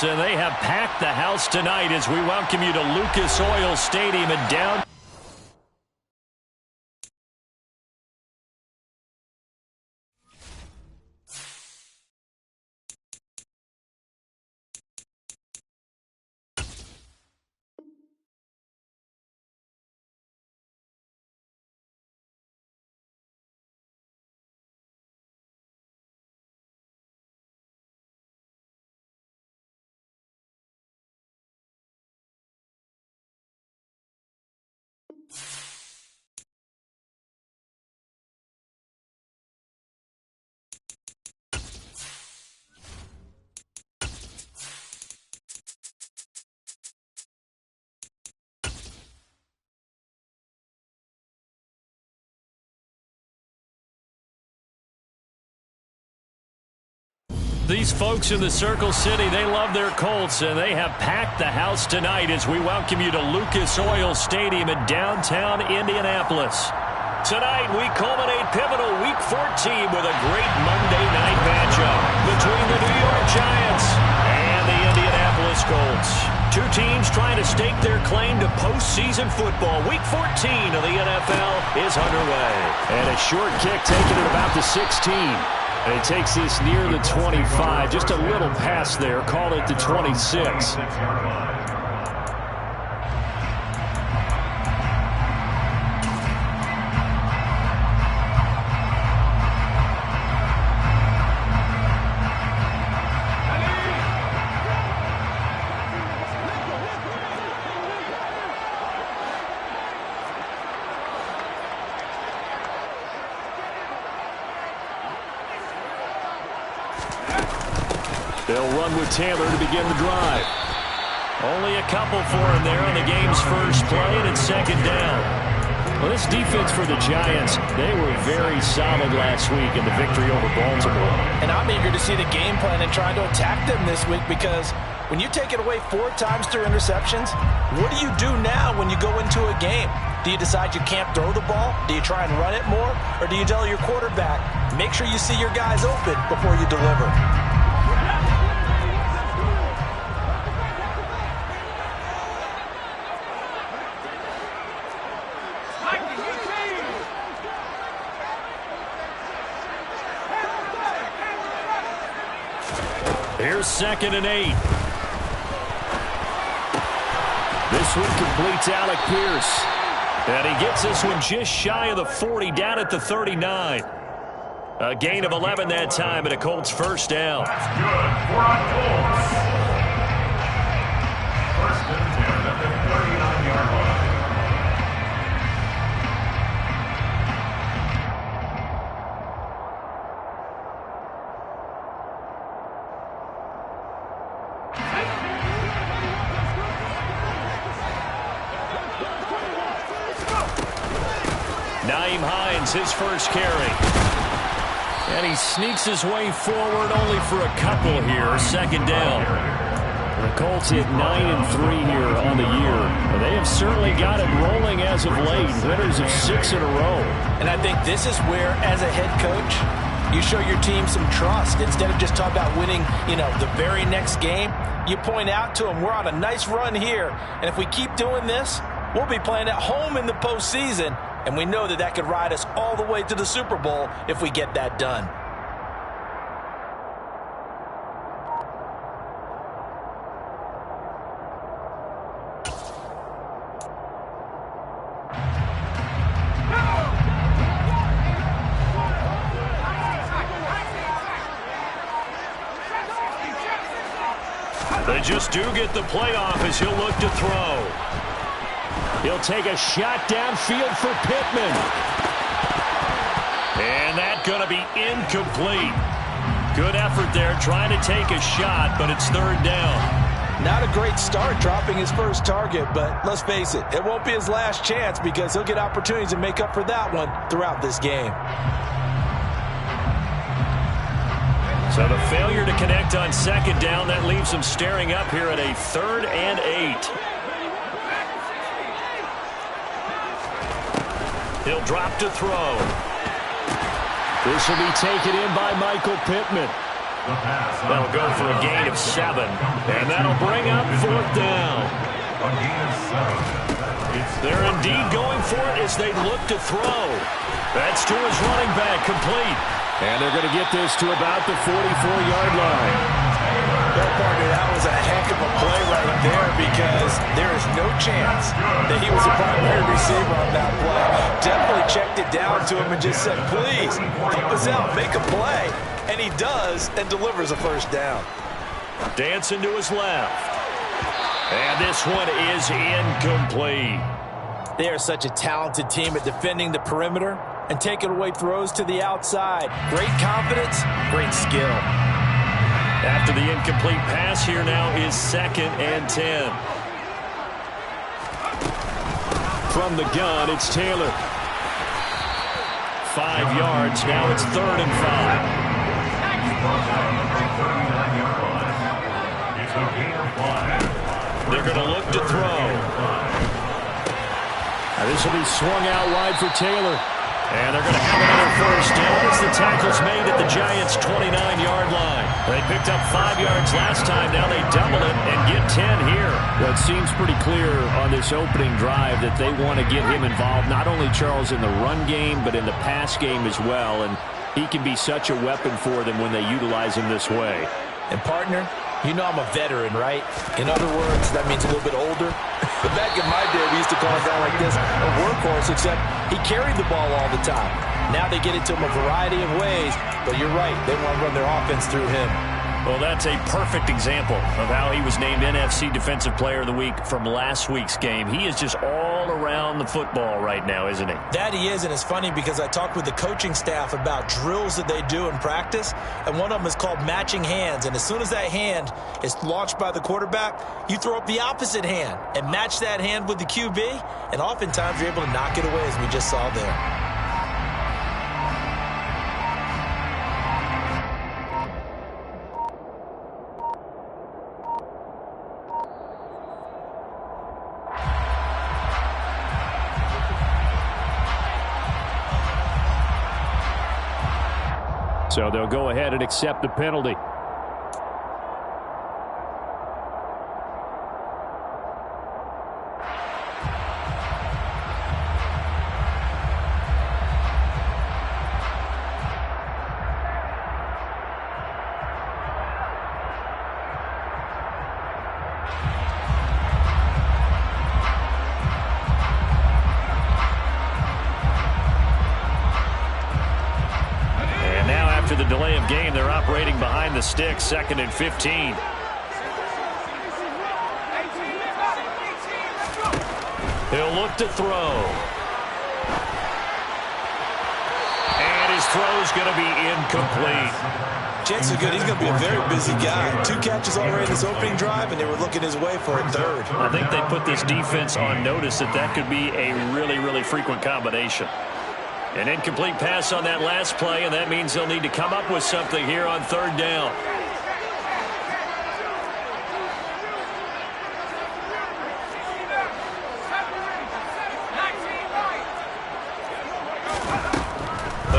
And they have packed the house tonight as we welcome you to Lucas Oil Stadium in downtown. These folks in the Circle City, they love their Colts, and they have packed the house tonight as we welcome you to Lucas Oil Stadium in downtown Indianapolis. Tonight, we culminate pivotal Week 14 with a great Monday night matchup between the New York Giants and the Indianapolis Colts. Two teams trying to stake their claim to postseason football. Week 14 of the NFL is underway. And a short kick taken at about the 16. And he takes this near the 25, just a little past there, call it the 26. They'll run with Taylor to begin the drive. Only a couple for him there on the game's first play, and it's second down. Well, this defense for the Giants, they were very solid last week in the victory over Baltimore. And I'm eager to see the game plan and try to attack them this week, because when you take it away 4 times through interceptions, what do you do now when you go into a game? Do you decide you can't throw the ball? Do you try and run it more? Or do you tell your quarterback, make sure you see your guys open before you deliver? Here's 2nd and 8. This one completes Alec Pierce. And he gets this one just shy of the 40, down at the 39. A gain of 11 that time, and a Colts first down. That's good for a Colts. First and 10 at the 39-yard line. His first carry. And he sneaks his way forward only for a couple here. Second down. The Colts hit 9-3 here on the year. They have certainly got it rolling as of late. Winners of 6 in a row. And I think this is where, as a head coach, you show your team some trust. Instead of just talking about winning, the very next game, you point out to them, we're on a nice run here. And if we keep doing this, we'll be playing at home in the postseason. And we know that could ride us all the way to the Super Bowl if we get that done. They just do get the playoff as he'll look to throw. He'll take a shot downfield for Pittman. And that's going to be incomplete. Good effort there trying to take a shot, but it's third down. Not a great start dropping his first target, but let's face it, it won't be his last chance because he'll get opportunities to make up for that one throughout this game. So the failure to connect on second down, that leaves him staring up here at a 3rd and 8. He'll drop to throw. This will be taken in by Michael Pittman. That'll go for a gain of 7. And that'll bring up 4th down. A gain of 7. They're indeed going for it as they look to throw. That's to his running back, complete. And they're going to get this to about the 44-yard line. Well, partner, that was a heck of a play right there because there is no chance that he was a primary receiver on that play. Definitely checked it down to him and just said, please, help us out, make a play. And he does and delivers a first down. Dancing to his left. And this one is incomplete. They are such a talented team at defending the perimeter and taking away throws to the outside. Great confidence, great skill. After the incomplete pass, here now is 2nd and 10. From the gun, it's Taylor. 5 yards, now it's 3rd and 5. They're going to look to throw. Now this will be swung out wide for Taylor. And they're going to have another first down as the tackle's made at the Giants' 29-yard line. They picked up 5 yards last time. Now they double it and get 10 here. Well, it seems pretty clear on this opening drive that they want to get him involved, not only, Charles, in the run game, but in the pass game as well. And he can be such a weapon for them when they utilize him this way. And, partner, you know I'm a veteran, right? In other words, that means a little bit older. But back in my day, we used to call a guy like this a workhorse, except he carried the ball all the time. Now they get it to him a variety of ways, but you're right, they want to run their offense through him. Well, that's a perfect example of how he was named NFC Defensive Player of the Week from last week's game. He is just all around the football right now, isn't he? That he is, and it's funny because I talked with the coaching staff about drills that they do in practice, and one of them is called matching hands. And as soon as that hand is launched by the quarterback, you throw up the opposite hand and match that hand with the QB, and oftentimes you're able to knock it away, as we just saw there. So they'll go ahead and accept the penalty. The delay of game, they're operating behind the sticks, 2nd and 15. He'll look to throw. And his throw's going to be incomplete. Chances are good he's going to be a very busy guy. 2 catches already in this opening drive, and they were looking his way for a 3rd. I think they put this defense on notice that could be a really, really frequent combination. An incomplete pass on that last play, and that means they'll need to come up with something here on 3rd down.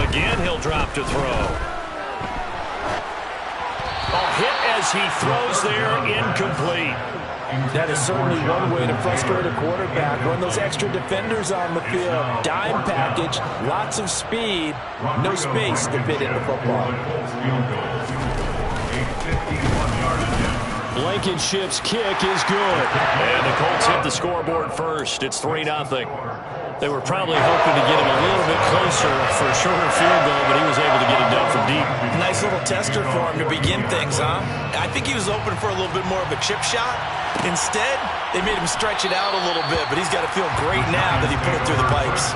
Again, he'll drop to throw. A hit as he throws there, incomplete. That is certainly one way to frustrate a quarterback. Run those extra defenders on the field. Dime package, lots of speed, no space to fit in the football. Blankenship's kick is good. And the Colts hit the scoreboard first. It's 3-0. They were probably hoping to get him a little bit closer for a shorter field goal, but he was able to get it done from deep. Nice little tester for him to begin things, huh? I think he was open for a little bit more of a chip shot. Instead, they made him stretch it out a little bit, but he's got to feel great now that he put it through the pipes.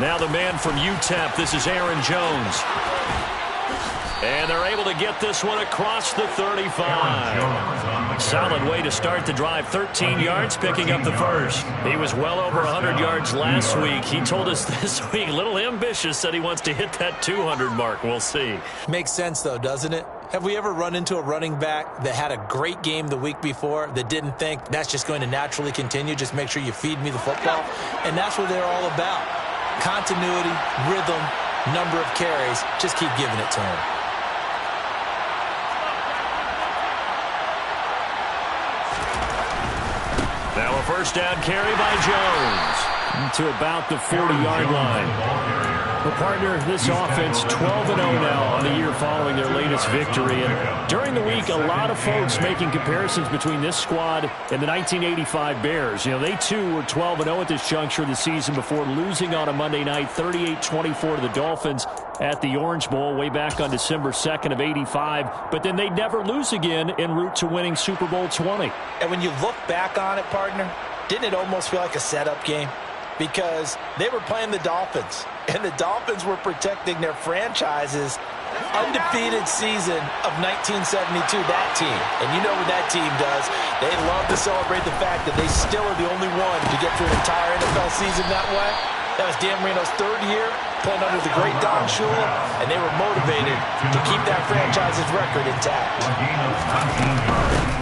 Now the man from UTEP, this is Aaron Jones. And they're able to get this one across the 35. Solid way to start the drive. 13 yards, picking up the first. He was well over 100 yards last week. He told us this week, a little ambitious, said he wants to hit that 200 mark. We'll see. Makes sense, though, doesn't it? Have we ever run into a running back that had a great game the week before that didn't think that's just going to naturally continue? Just make sure you feed me the football. And that's what they're all about. Continuity, rhythm, number of carries. Just keep giving it to him. Now a first down carry by Jones to about the 40-yard line. Well, partner, this offense 12-0 now on the year following their latest victory. And during the week, a lot of folks making comparisons between this squad and the 1985 Bears. You know, they too were 12-0 at this juncture of the season before losing on a Monday night 38-24 to the Dolphins at the Orange Bowl way back on December 2nd of 85. But then they'd never lose again en route to winning Super Bowl 20. And when you look back on it, partner, didn't it almost feel like a setup game? Because they were playing the Dolphins, and the Dolphins were protecting their franchise's undefeated season of 1972, that team. And you know what that team does. They love to celebrate the fact that they still are the only one to get through an entire NFL season that way. That was Dan Marino's third year, playing under the great Don Shula, and they were motivated to keep that franchise's record intact.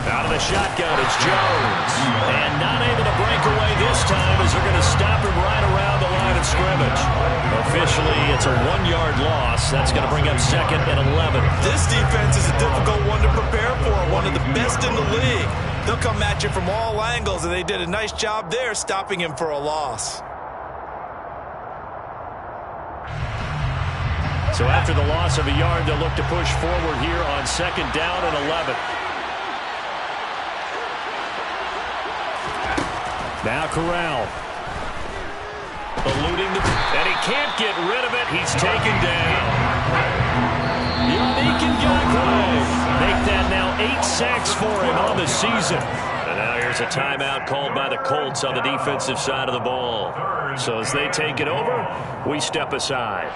Out of the shotgun, it's Jones. And not able to break away this time as they're going to stop him right around the line of scrimmage. Officially, it's a 1-yard loss. That's going to bring up 2nd and 11. This defense is a difficult one to prepare for, one of the best in the league. They'll come at you from all angles, and they did a nice job there stopping him for a loss. So after the loss of a yard, they'll look to push forward here on 2nd down and 11. Now Corral. Eluding and he can't get rid of it. He's taken down. Yannick Ngakoue. Make that now 8 sacks for him on the season. And now here's a timeout called by the Colts on the defensive side of the ball. So as they take it over, we step aside.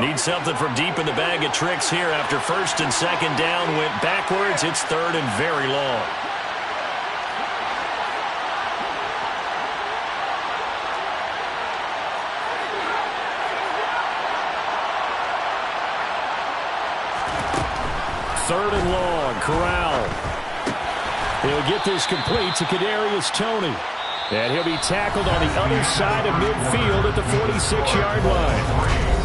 Need something from deep in the bag of tricks here after 1st and 2nd down. Went backwards. It's 3rd and very long. Third and long. Corral. He'll get this complete to Kadarius Toney. And he'll be tackled on the other side of midfield at the 46-yard line.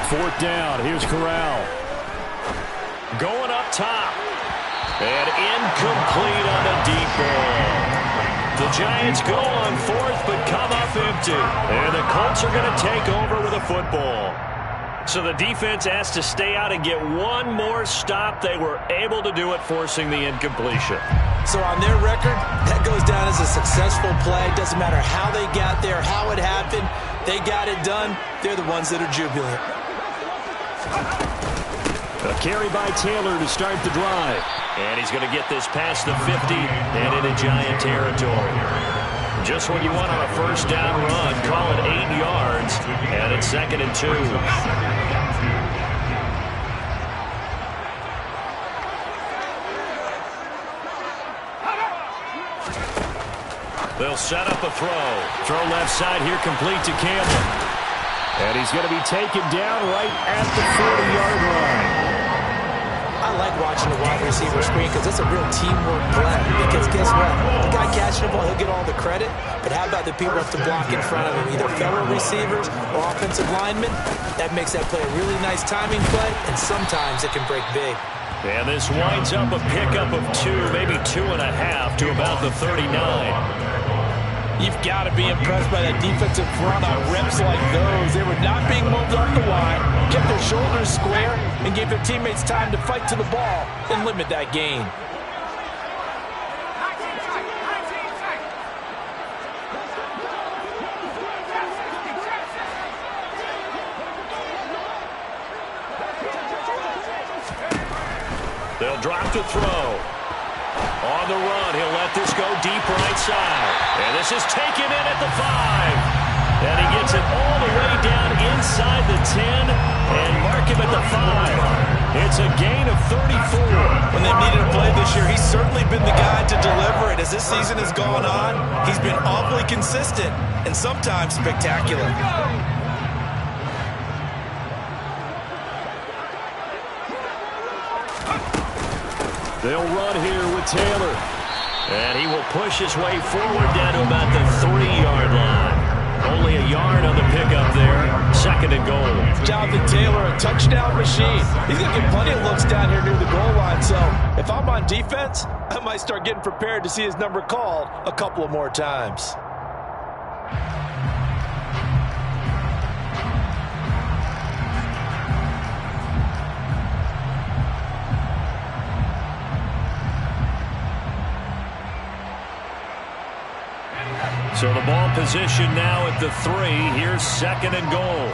Fourth down. Here's Corral. Going up top. And incomplete on a deep ball. The Giants go on 4th but come up empty. And the Colts are going to take over with a football. So the defense has to stay out and get one more stop. They were able to do it, forcing the incompletion. So on their record, that goes down as a successful play. Doesn't matter how they got there, how it happened. They got it done. They're the ones that are jubilant. A carry by Taylor to start the drive. And he's going to get this past the 50 and into Giant territory. Just what you want on a first down run. Call it 8 yards. And it's 2nd and 2. They'll set up a throw. Throw left side here, complete to Campbell. And he's going to be taken down right at the 40-yard line. I like watching the wide receiver screen because it's a real teamwork play. Because guess what? The guy catches questionable, he'll get all the credit. But how about the people who have to block in front of him, either fellow receivers or offensive linemen? That makes that play a really nice timing play, and sometimes it can break big. And this winds up a pickup of 2, maybe 2.5 to about the 39. You've got to be impressed by that defensive front on reps like those. They were not being moved off the line, kept their shoulders square, and gave their teammates time to fight to the ball and limit that gain. They'll drop to throw. On the run, he'll let this go deep right side. And this is taken in at the 5. And he gets it all the way down inside the 10 and mark him at the 5. It's a gain of 34. When they've needed a play this year, he's certainly been the guy to deliver it. As this season has gone on, he's been awfully consistent and sometimes spectacular. They'll run here with Taylor. And he will push his way forward down to about the 3-yard line. Only a yard on the pickup there. 2nd and goal. Jonathan Taylor, a touchdown machine. He's going to get plenty of looks down here near the goal line. So if I'm on defense, I might start getting prepared to see his number called a couple of more times. So the ball position now at the 3. Here's 2nd and goal.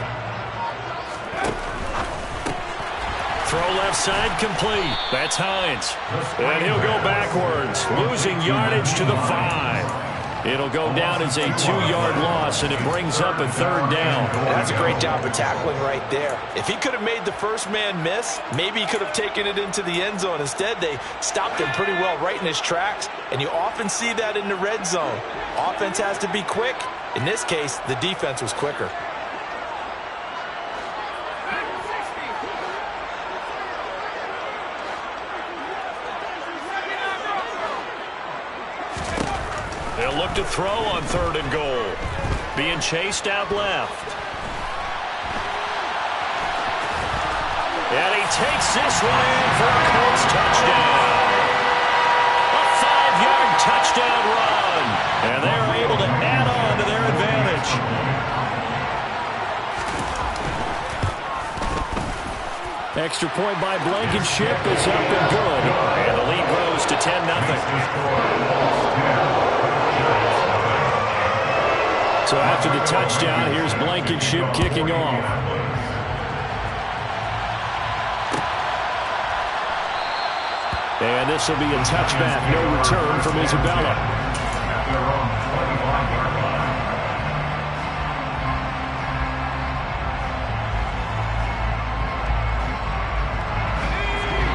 Throw left side complete. That's Hines. And he'll go backwards, losing yardage to the 5. It'll go down as a 2-yard loss, and it brings up a 3rd down. That's a great job of tackling right there. If he could have made the first man miss, maybe he could have taken it into the end zone. Instead, they stopped him pretty well right in his tracks, and you often see that in the red zone. Offense has to be quick. In this case, the defense was quicker. They'll look to throw on 3rd and goal. Being chased out left. And he takes this one in for a Colts touchdown. A 5-yard touchdown run. And they're able to add on to their advantage. Extra point by Blankenship is up and good. And the lead grows to 10-0. So after the touchdown, here's Blankenship kicking off. And this will be a touchback, no return from Isabella.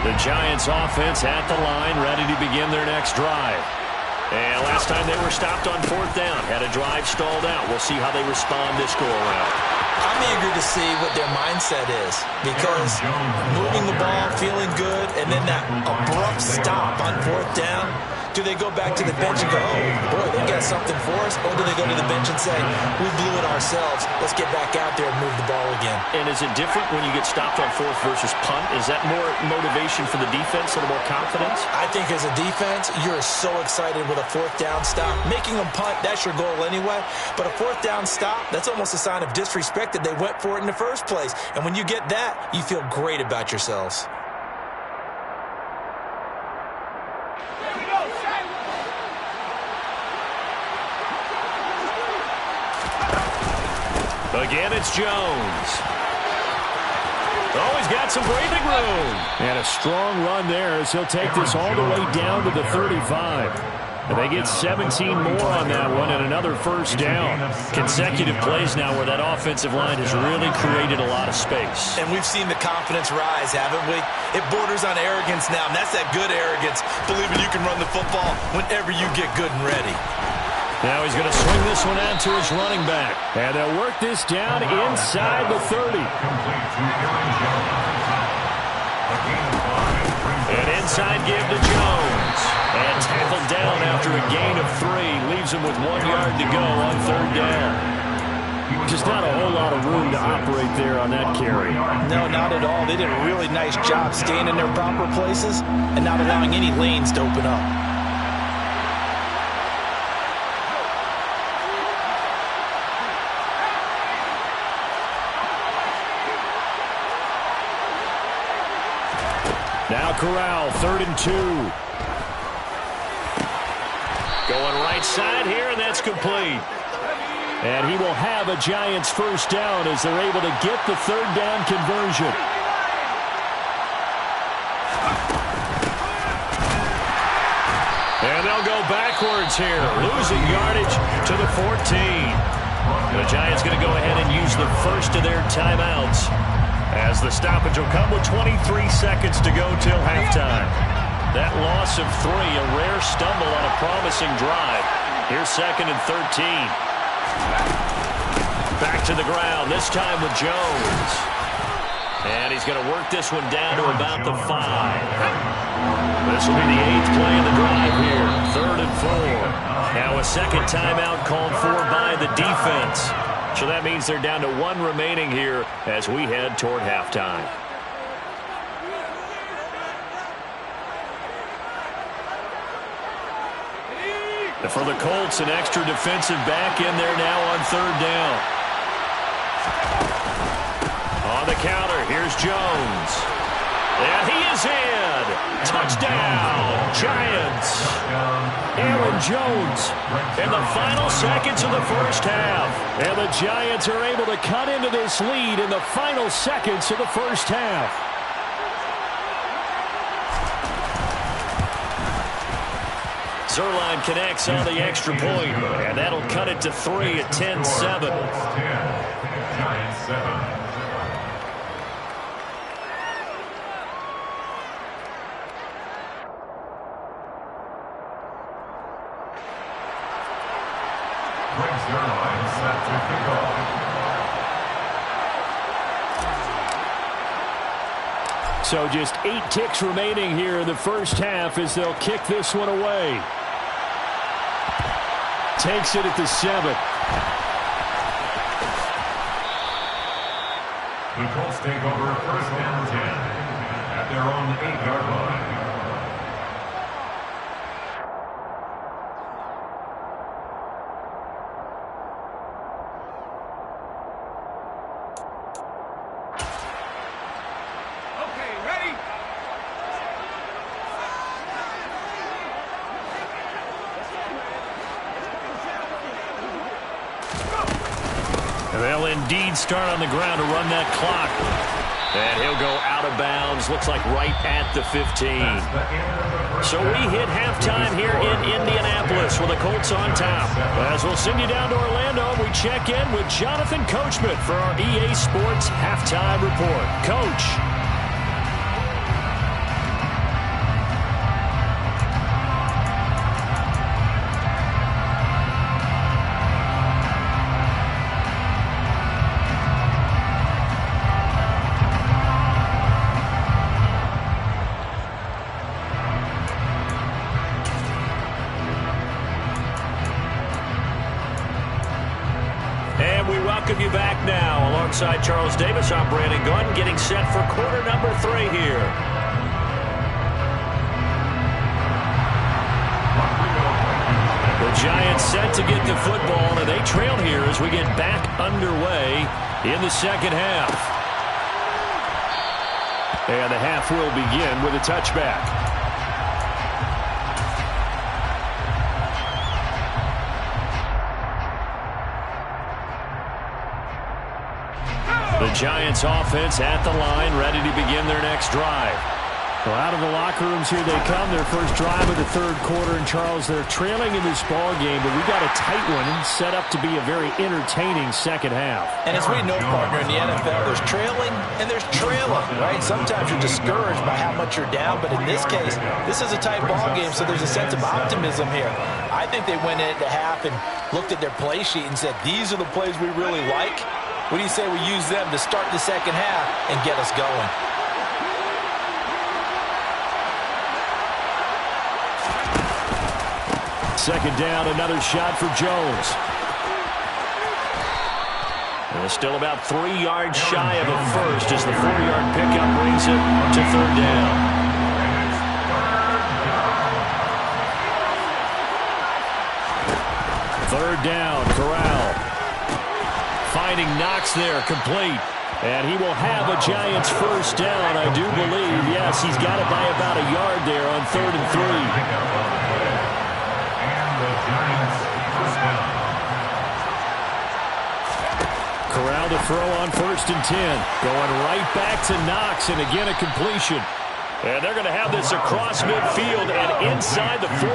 The Giants offense at the line, ready to begin their next drive. And last time they were stopped on 4th down, had a drive stalled out. We'll see how they respond this go-around. I'm eager to see what their mindset is, because moving the ball, feeling good, and then that abrupt stop on 4th down, do they go back to the bench and go, oh, boy, they got something for us? Or do they go to the bench and say, we blew it ourselves, let's get back out there and move the ball again? And is it different when you get stopped on 4th versus punt? Is that more motivation for the defense, a little more confidence? I think as a defense, you're so excited with a 4th down stop. Making them punt, that's your goal anyway. But a 4th down stop, that's almost a sign of disrespect that they went for it in the first place. And when you get that, you feel great about yourselves. Again, it's Jones. Oh, he's got some breathing room. And a strong run there as he'll take this all the way down to the 35. And they get 17 more on that one and another 1st down. Consecutive plays now where that offensive line has really created a lot of space. And we've seen the confidence rise, haven't we? It borders on arrogance now, and that's that good arrogance, believing you can run the football whenever you get good and ready. Now he's going to swing this one out to his running back. And they'll work this down inside the 30. An inside give to Jones. And tackled down after a gain of 3. Leaves him with 1 yard to go on 3rd down. Just not a whole lot of room to operate there on that carry. No, not at all. They did a really nice job staying in their proper places and not allowing any lanes to open up. Now Corral, 3rd and 2. Going right side here, and that's complete. And he will have a Giants first down as they're able to get the 3rd down conversion. And they'll go backwards here, losing yardage to the 14. The Giants going to go ahead and use the first of their timeouts, as the stoppage will come with 23 seconds to go till halftime. That loss of 3, a rare stumble on a promising drive. Here's 2nd and 13. Back to the ground, this time with Jones. And he's going to work this one down to about the 5. This will be the 8th play of the drive here. 3rd and 4. Now a second timeout called for by the defense. So that means they're down to 1 remaining here as we head toward halftime. For the Colts, an extra defensive back in there now on 3rd down. On the counter, here's Jones. And he is in. Touchdown, Giants. Aaron Jones. In the final seconds of the first half. And the Giants are able to cut into this lead in the final seconds of the first half. Zerline connects on the extra point, and that'll cut it to 3 at 10-7. Giants 7. Brings Zerline set to kick off. So just 8 ticks remaining here in the first half as they'll kick this one away. Takes it at the 7. The Colts take over 1st and 10 at their own 8-yard line. They'll indeed start on the ground to run that clock. And he'll go out of bounds. Looks like right at the 15. So we hit halftime here in Indianapolis with the Colts on top. As we'll send you down to Orlando, we check in with Jonathan Coachman for our EA Sports Halftime Report. Coach. Welcome you back now. Alongside Charles Davis, I'm Brandon Gunn, getting set for quarter number 3 here. The Giants set to get the football, and they trail here as we get back underway in the second half. And the half will begin with a touchback. The Giants offense at the line, ready to begin their next drive. Well, out of the locker rooms here they come, their first drive of the 3rd quarter. And Charles, they're trailing in this ball game, but we got a tight one set up to be a very entertaining second half. And as we know, partner, in the NFL, there's trailing and there's trailing, right? Sometimes you're discouraged by how much you're down, but in this case, this is a tight ball game, so there's a sense of optimism here. I think they went into half and looked at their play sheet and said, these are the plays we really like. What do you say we use them to start the second half and get us going? second down, another shot for Jones. And still about 3 yards shy of a first as the 4-yard pickup brings it to third down. Third down, Corral. Finding Knox there, complete. And he will have a Giants first down, I do believe. Yes, he's got it by about a yard there on 3rd and 3. And the Giants first down. Corral to throw on 1st and 10. Going right back to Knox, and again a completion. And they're going to have this across midfield and inside the 45.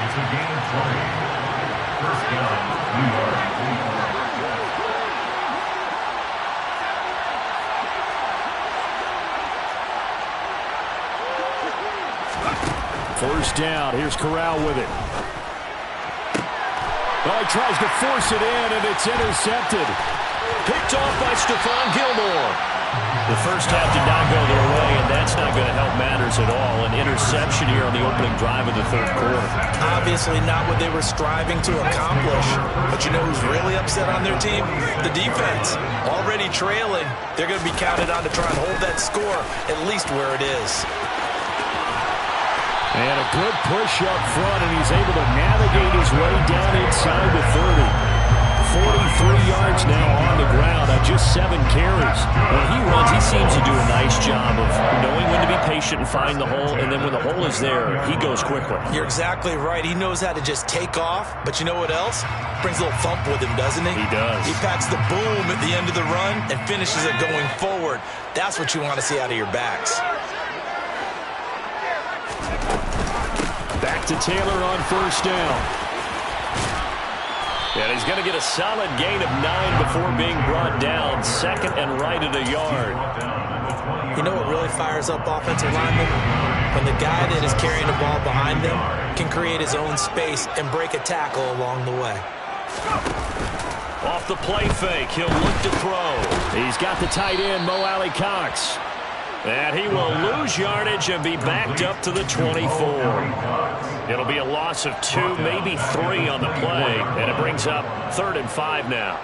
It's a gain of 20. First down, New York. First down. Here's Corral with it. Oh, he tries to force it in, and it's intercepted. Picked off by Stephon Gilmore. The first half did not go their way, and that's not going to help matters at all. An interception here on the opening drive of the third quarter. Obviously not what they were striving to accomplish. But you know who's really upset on their team? The defense. Already trailing. They're going to be counted on to try and hold that score at least where it is. And a good push up front, and he's able to navigate his way down inside the 30. 43 yards now on the ground on just 7 carries. When he runs, he seems to do a nice job of knowing when to be patient and find the hole, and then when the hole is there, he goes quickly. You're exactly right. He knows how to just take off, but you know what else? Brings a little thump with him, doesn't he? He does. He packs the boom at the end of the run and finishes it going forward. That's what you want to see out of your backs. Back to Taylor on first down. And he's going to get a solid gain of 9 before being brought down. Second and right at a yard. You know what really fires up offensive linemen? When the guy that is carrying the ball behind them can create his own space and break a tackle along the way. Off the play fake, he'll look to throw. He's got the tight end, Mo Alley-Cox. And he will lose yardage and be backed up to the 24. It'll be a loss of 2, maybe 3 on the play, and it brings up 3rd and 5 now.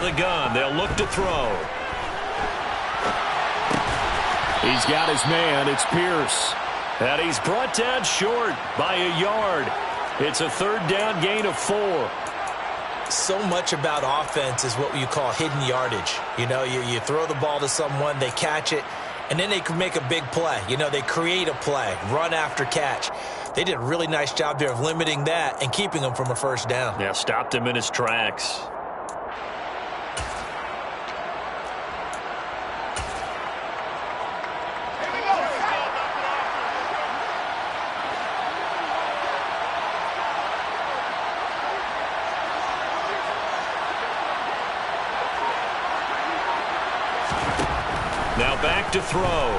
The gun. They'll look to throw. He's got his man. It's Pierce. And he's brought down short by a yard. It's a 3rd down gain of 4. So much about offense is what you call hidden yardage. You know, you throw the ball to someone, they catch it, and then they can make a big play. You know, they create a play, run after catch. They did a really nice job there of limiting that and keeping him from a first down. Yeah, stopped him in his tracks. Now back to throw.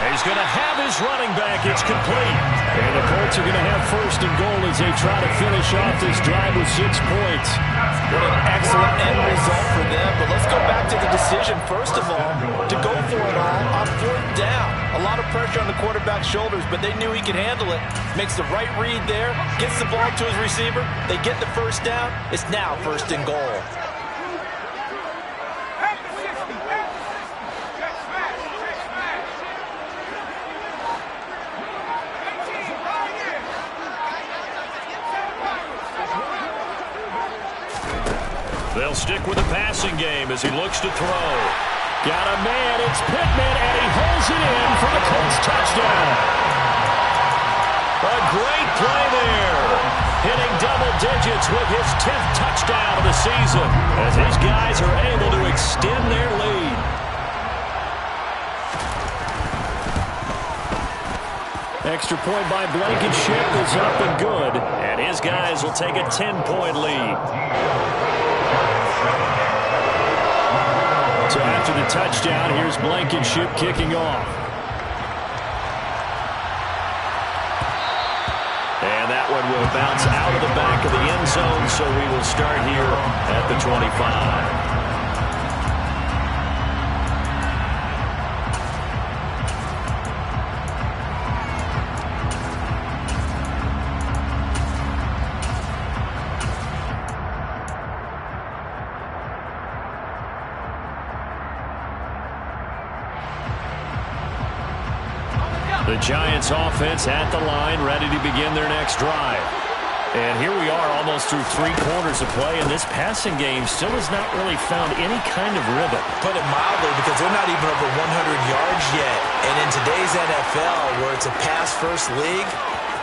He's going to have his running back. It's complete. And the Colts are going to have 1st and goal as they try to finish off this drive with 6 points. What an excellent end result for them. But let's go back to the decision, first of all, to go for it all on 4th down. A lot of pressure on the quarterback's shoulders, but they knew he could handle it. Makes the right read there, gets the ball to his receiver. They get the first down. It's now 1st and goal. They'll stick with the passing game as he looks to throw. Got a man, it's Pittman, and he holds it in for the Colts touchdown. A great play there. Hitting double digits with his 10th touchdown of the season as his guys are able to extend their lead. Extra point by Blankenship is up and good. And his guys will take a 10-point lead. So after the touchdown, here's Blankenship kicking off. And that one will bounce out of the back of the end zone, so we will start here at the 25. The Giants offense at the line, ready to begin their next drive. And here we are almost through 3 quarters of play, and this passing game still has not really found any kind of rhythm. Put it mildly, because they're not even over 100 yards yet. And in today's NFL, where it's a pass-first league,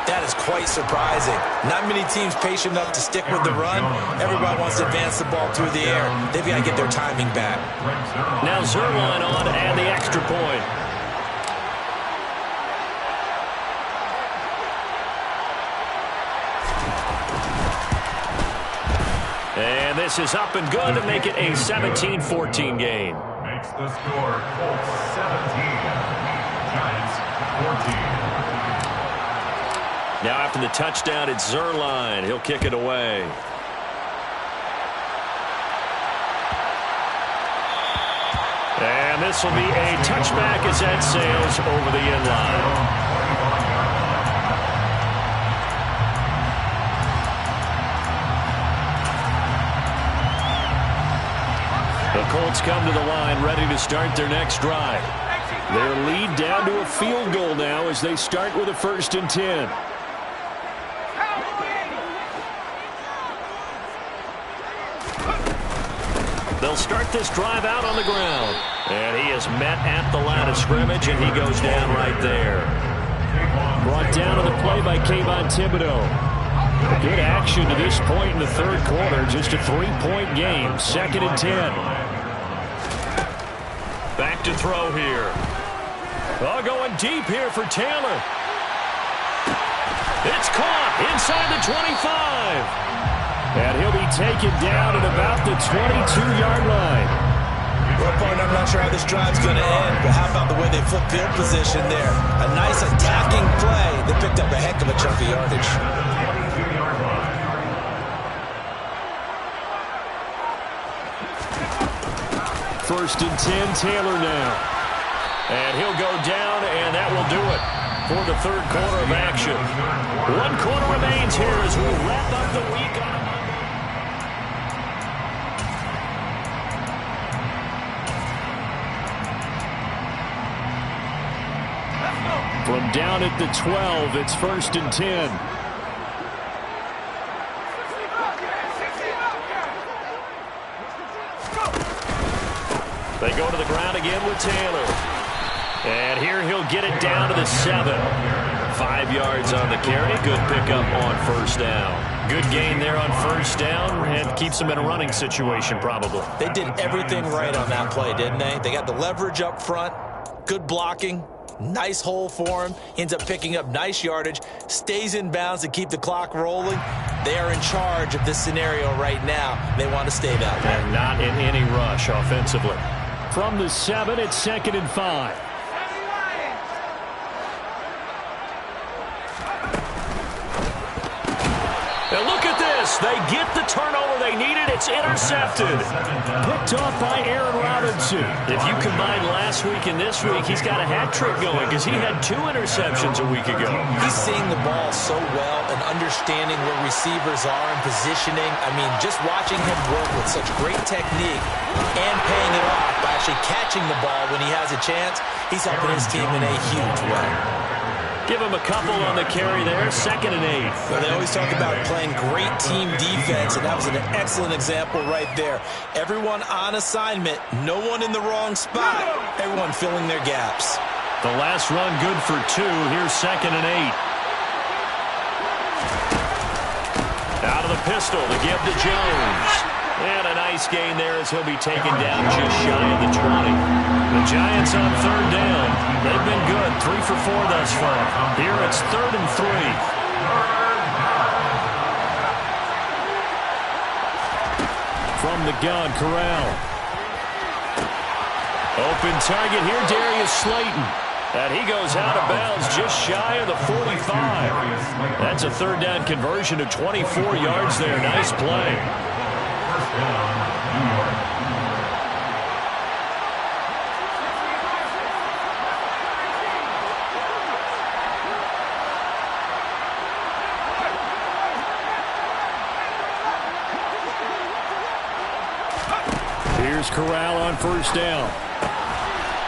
that is quite surprising. Not many teams patient enough to stick with the run. Everybody wants to advance the ball through the air. They've got to get their timing back. Now Zerline on and the extra point. And this is up and good to make it a 17-14 game. Makes the score Colts 17, Giants 14. Now after the touchdown, it's Zerline. He'll kick it away. And this will be a touchback as that sails over the end line. The Colts come to the line ready to start their next drive. Their lead down to a field goal now as they start with a 1st and 10. They'll start this drive out on the ground. And he is met at the line of scrimmage, and he goes down right there. Brought down on the play by Kayvon Thibodeau. Good action to this point in the 3rd quarter. Just a 3-point game. 2nd and 10. Back to throw here. Oh, going deep here for Taylor. It's caught inside the 25. And he'll be taken down at about the 22-yard line. Well, partner, I'm not sure how this drive's going to end, but how about the way they flip field position there? A nice attacking play. They picked up a heck of a chunk of yardage. 22-yard line. First and 10, Taylor now. And he'll go down, and that will do it for the 3rd quarter of action. 1 quarter remains here as we wrap up the week on From down at the 12, it's 1st and 10. They go to the ground again with Taylor. And here he'll get it down to the 7. 5 yards on the carry. Good pickup on 1st down. Good gain there on 1st down and keeps them in a running situation probably. They did everything right on that play, didn't they? They got the leverage up front. Good blocking. Nice hole for him. He ends up picking up nice yardage. Stays in bounds to keep the clock rolling. They are in charge of this scenario right now. They want to stay that way. And not in any rush offensively. From the 7, it's 2nd and 5. And look at this. They get the turnover they needed. It's intercepted. Picked off by Aaron Robinson. If you combine last week and this week, he's got a hat trick going because he had 2 interceptions a week ago. He's seeing the ball so well and understanding where receivers are and positioning. I mean, just watching him work with such great technique and paying it off by actually catching the ball when he has a chance, he's helping his team in a huge way. Give him a couple on the carry there. 2nd and 8. Well, they always talk about playing great team defense, and that was an excellent example right there. Everyone on assignment, no one in the wrong spot, everyone filling their gaps. The last run good for 2. Here's 2nd and 8. Out of the pistol to give to Jones. And a nice gain there as he'll be taken down just shy of the 20. The Giants on third down. They've been good, 3 for 4 thus far. Here it's 3rd and 3. From the gun, Corral. Open target here, Darius Slayton. And he goes out of bounds just shy of the 45. That's a third down conversion of 24 yards there. Nice play. First down, New York. Here's Corral on first down.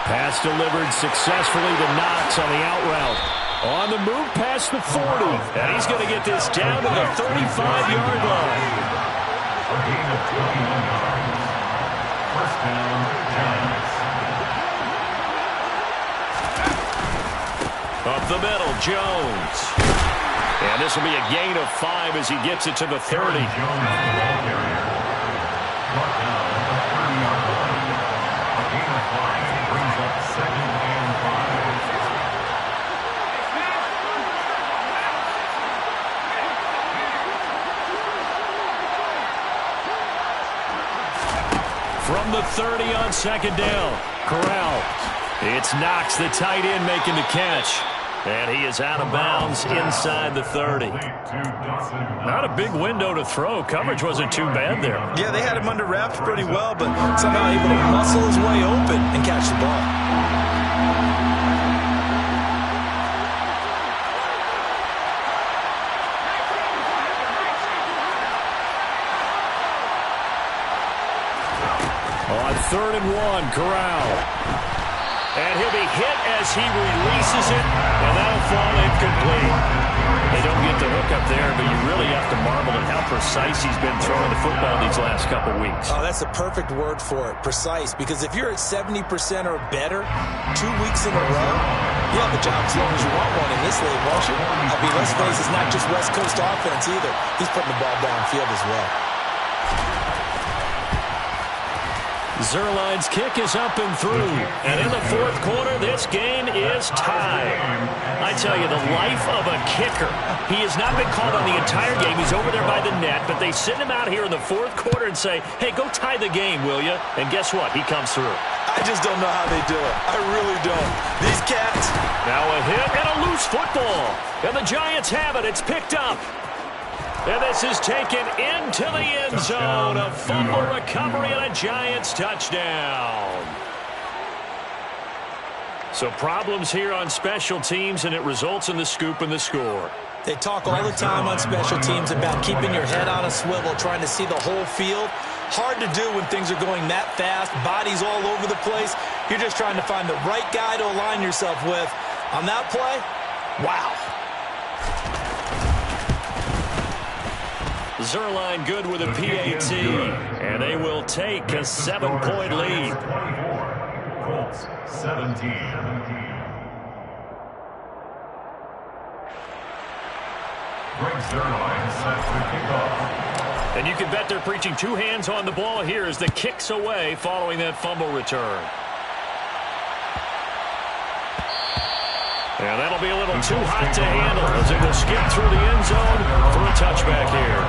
Pass delivered successfully to Knox on the out route. On the move past the 40. And he's going to get this down to the 35-yard line. A gain of 21 yards. First down, Giants. Up the middle, Jones. And this will be a gain of 5 as he gets it to the 30. Jones, the ball carrier. Brought down at the 30-yard line. A gain of 5 brings up 2nd and 5. From the 30 on second down, Corral. It's Knox, the tight end, making the catch. And he is out of bounds inside the 30. Not a big window to throw. Coverage wasn't too bad there. Yeah, they had him under wraps pretty well, but somehow able to muscle his way open and catch the ball. On 3rd and 1, Corral. And he'll be hit as he releases it, and that'll fall incomplete. They don't get the hook up there, but you really have to marvel at how precise he's been throwing the football these last couple weeks. Oh, that's the perfect word for it, precise, because if you're at 70% or better 2 weeks in a row, you have a job as long as you want one in this league, won't you? I mean, let's face it, it's not just West Coast offense either. He's putting the ball downfield as well. Zerline's kick is up and through. And in the 4th quarter, this game is tied. I tell you, the life of a kicker. He has not been called on the entire game. He's over there by the net, but they send him out here in the 4th quarter and say, hey, go tie the game, will you? And guess what? He comes through. I just don't know how they do it. I really don't. These cats. Now a hit and a loose football. And the Giants have it. It's picked up. And this is taken into the end zone. A fumble recovery and a Giants touchdown. So problems here on special teams, and it results in the scoop and the score. They talk all the time on special teams about keeping your head on a swivel, trying to see the whole field. Hard to do when things are going that fast, bodies all over the place. You're just trying to find the right guy to align yourself with. On that play, wow. Zerline good with a PAT, and they will take a 7-point lead. 24, Colts 17. Greg Zerline set to kick off. And you can bet they're preaching 2 hands on the ball here as the kick's away following that fumble return. And that'll be a little too hot to handle as it will skip through the end zone for a touchback here.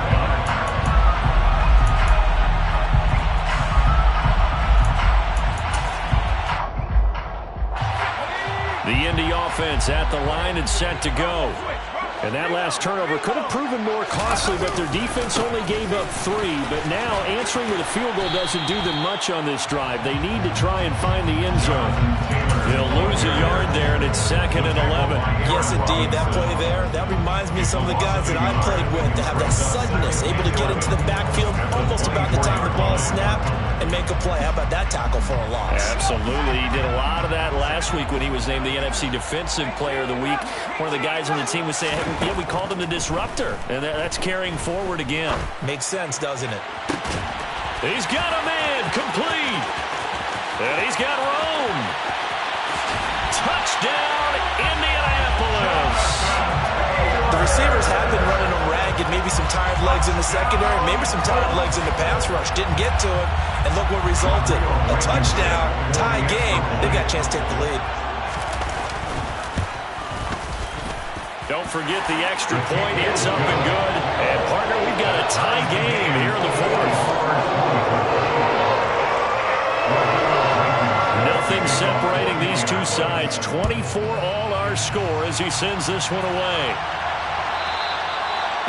The Indy offense at the line and set to go. And that last turnover could have proven more costly, but their defense only gave up 3. But now answering with a field goal doesn't do them much on this drive. They need to try and find the end zone. They'll lose a yard there, and it's 2nd and 11. Yes, indeed. That play there, that reminds me of some of the guys that I played with. They have that suddenness, able to get into the backfield almost about the time the ball is snapped and make a play. How about that tackle for a loss? Absolutely. He did a lot of that last week when he was named the NFC Defensive Player of the Week. One of the guys on the team was saying, hey, yeah, we called him the disruptor, and that's carrying forward again. Makes sense, doesn't it? He's got a man complete, and he's got Rome. Touchdown, Indianapolis. The receivers have been running them ragged maybe some tired legs in the secondary, maybe some tired legs in the pass rush. Didn't get to it, and look what resulted. A touchdown, tie game. They've got a chance to take the lead. Don't forget the extra point. It's up and good. And, partner, we've got a tie game here in the fourth. Nothing separating these two sides. 24 all our score as he sends this one away.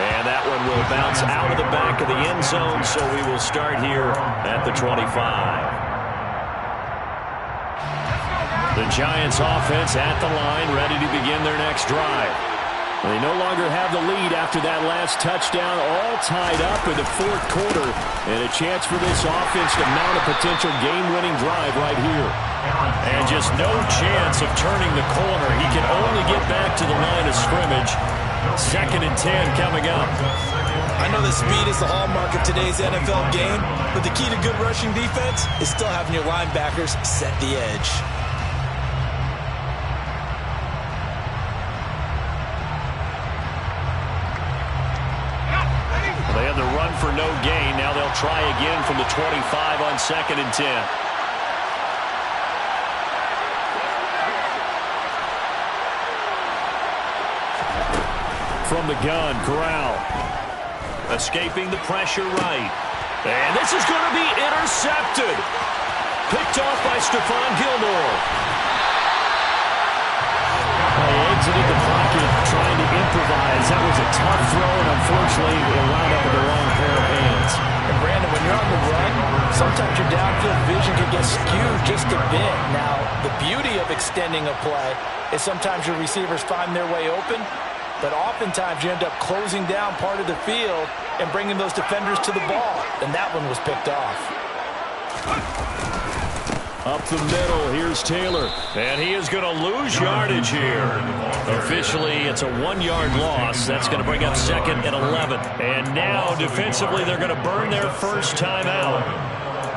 And that one will bounce out of the back of the end zone, so we will start here at the 25. The Giants offense at the line, ready to begin their next drive. They no longer have the lead after that last touchdown, all tied up in the fourth quarter, and a chance for this offense to mount a potential game-winning drive right here. And just no chance of turning the corner. He can only get back to the line of scrimmage. 2nd and 10 coming up. I know that speed is the hallmark of today's NFL game, but the key to good rushing defense is still having your linebackers set the edge. They had the run for no gain. Now they'll try again from the 25 on 2nd and 10. From the gun, Corral. Escaping the pressure right. And this is going to be intercepted. Picked off by Stephon Gilmore. They exited the pocket trying to improvise. That was a tough throw, and unfortunately it wound up in the wrong pair of hands. And Brandon, when you're on the run, sometimes your downfield vision can get skewed just a bit. Now, the beauty of extending a play is sometimes your receivers find their way open, but oftentimes you end up closing down part of the field and bringing those defenders to the ball. And that one was picked off. Up the middle, here's Taylor. And he is going to lose yardage here. Officially, it's a 1-yard loss. That's going to bring up 2nd and 11. And now, defensively, they're going to burn their first time out.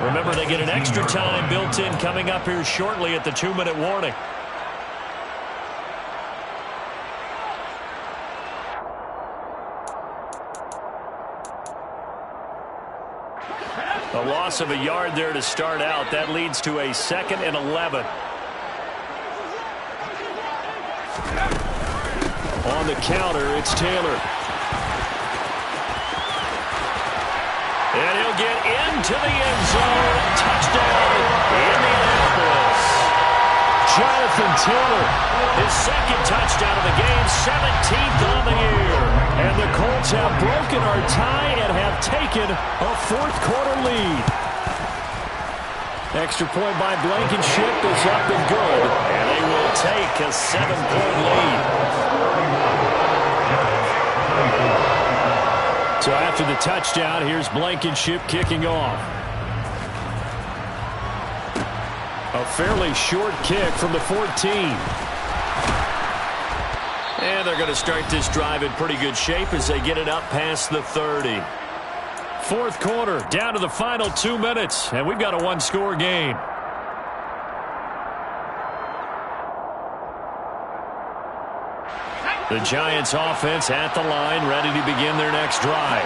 Remember, they get an extra time built in coming up here shortly at the 2-minute warning. A loss of a yard there to start out. That leads to a 2nd and 11. On the counter, it's Taylor. And he'll get into the end zone. Touchdown, Indianapolis. Jonathan Taylor, his 2nd touchdown of the game, 17th on the year. And the Colts have broken our tie and have taken a fourth-quarter lead. Extra point by Blankenship is up and good. And they will take a 7-point lead. So after the touchdown, here's Blankenship kicking off. A fairly short kick from the 14. And they're going to start this drive in pretty good shape as they get it up past the 30. Fourth quarter, down to the final 2 minutes, and we've got a 1-score game. The Giants offense at the line, ready to begin their next drive.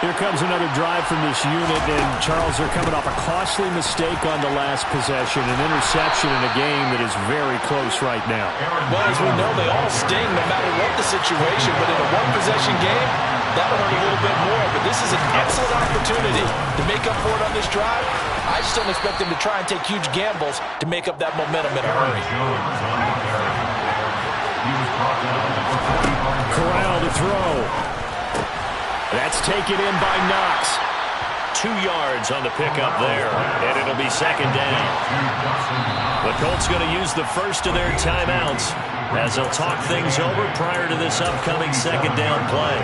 Here comes another drive from this unit, and Charles, they're coming off a costly mistake on the last possession, an interception in a game that is very close right now. Well, as we know, they all sting no matter what the situation, but in a one-possession game, that'll hurt a little bit more. But this is an excellent opportunity to make up for it on this drive. I just don't expect them to try and take huge gambles to make up that momentum in a hurry. Corral to throw. That's taken in by Knox. 2 yards on the pickup there, and it'll be 2nd down. The Colts going to use the first of their timeouts as they'll talk things over prior to this upcoming 2nd down play.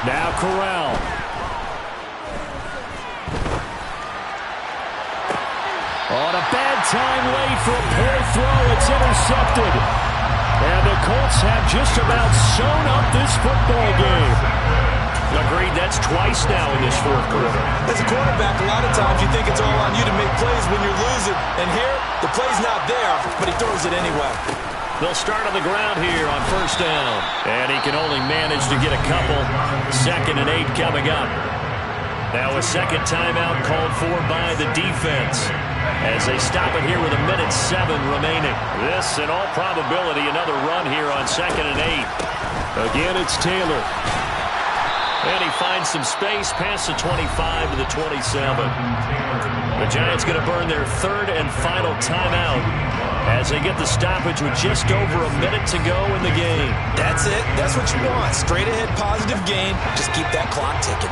Now Corral. On a bad time late for a poor throw. It's intercepted. And the Colts have just about sewn up this football game. Agreed, that's twice now in this fourth quarter. As a quarterback, a lot of times you think it's all on you to make plays when you're losing. And here, the play's not there, but he throws it anyway. They'll start on the ground here on first down. And he can only manage to get a couple. 2nd and 8 coming up. Now a second timeout called for by the defense as they stop it here with 1:07 remaining. This, in all probability, another run here on 2nd and 8. Again, it's Taylor. And he finds some space past the 25 to the 27. The Giants going to burn their 3rd and final timeout as they get the stoppage with just over a minute to go in the game. That's it. That's what you want. Straight ahead positive gain. Just keep that clock ticking.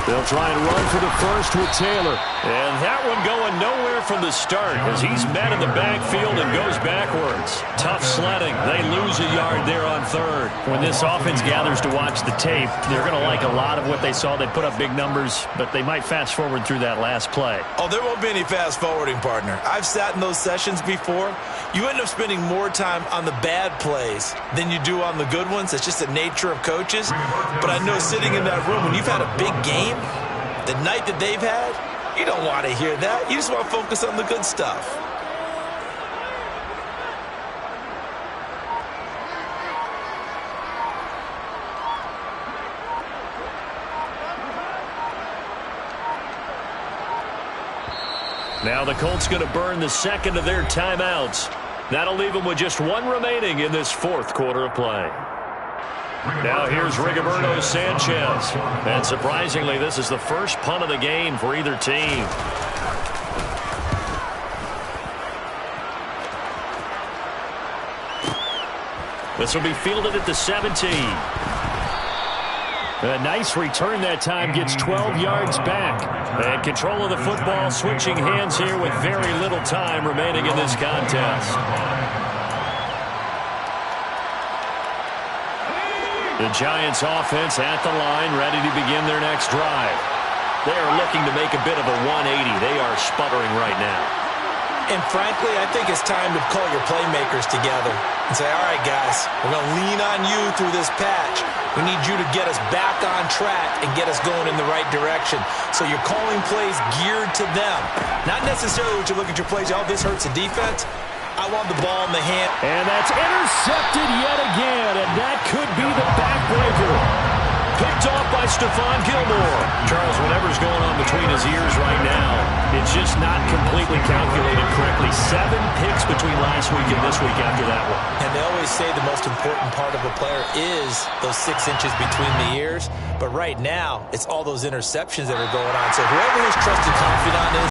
They'll try and run for the first with Taylor. And that one going nowhere from the start as he's met in the backfield and goes backwards. Tough sledding. They lose a yard there on 3rd. When this offense gathers to watch the tape, they're going to like a lot of what they saw. They put up big numbers, but they might fast forward through that last play. Oh, there won't be any fast forwarding, partner. I've sat in those sessions before. You end up spending more time on the bad plays than you do on the good ones. It's just the nature of coaches. But I know sitting in that room, when you've had a big game, the night that they've had, you don't want to hear that. You just want to focus on the good stuff. Now the Colts going to burn the 2nd of their timeouts. That'll leave them with just 1 remaining in this 4th quarter of play. Now here's Rigoberto Sanchez. And surprisingly, this is the first punt of the game for either team. This will be fielded at the 17. A nice return that time, gets 12 yards back. And control of the football, switching hands here with very little time remaining in this contest. The Giants offense at the line, ready to begin their next drive. They are looking to make a bit of a 180. They are sputtering right now. And frankly, I think it's time to call your playmakers together and say, all right, guys, we're going to lean on you through this patch. We need you to get us back on track and get us going in the right direction. So you're calling plays geared to them. Not necessarily what you're looking at your plays, oh, this hurts the defense. I want the ball in the hand. And that's intercepted yet again, and that could be the backbreaker. Picked off by Stephon Gilmore. Charles, whatever's going on between his ears right now, it's just not completely calculated correctly. 7 picks between last week and this week after that one. And they always say the most important part of a player is those 6 inches between the ears. But right now, it's all those interceptions that are going on. So whoever his trusted confidant is,